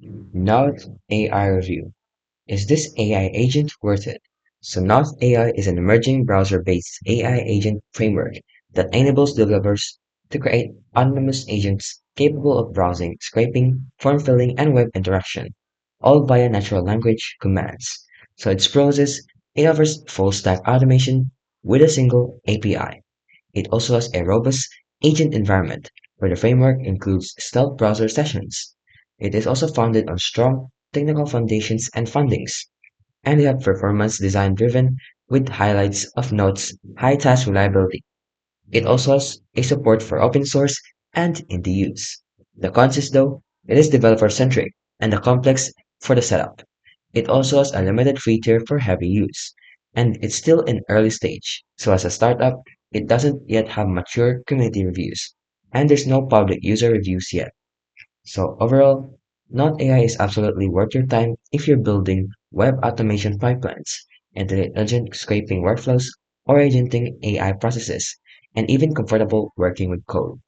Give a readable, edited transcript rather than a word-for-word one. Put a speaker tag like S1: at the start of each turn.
S1: Notte AI review. Is this AI agent worth it? So Notte AI is an emerging browser-based AI agent framework that enables developers to create autonomous agents capable of browsing, scraping, form filling, and web interaction, all via natural language commands. So its pros is it offers full stack automation with a single API. It also has a robust agent environment where the framework includes stealth browser sessions. It is also founded on strong technical foundations and fundings, and they have performance design driven with highlights of Node's high task reliability. It also has a support for open source and indie use. The cons is though, it is developer centric and complex for the setup. It also has a limited free tier for heavy use, and it's still in early stage. So as a startup, it doesn't yet have mature community reviews, and there's no public user reviews yet. So overall, Not AI is absolutely worth your time if you're building web automation pipelines, intelligent scraping workflows, or agenting AI processes, and even comfortable working with code.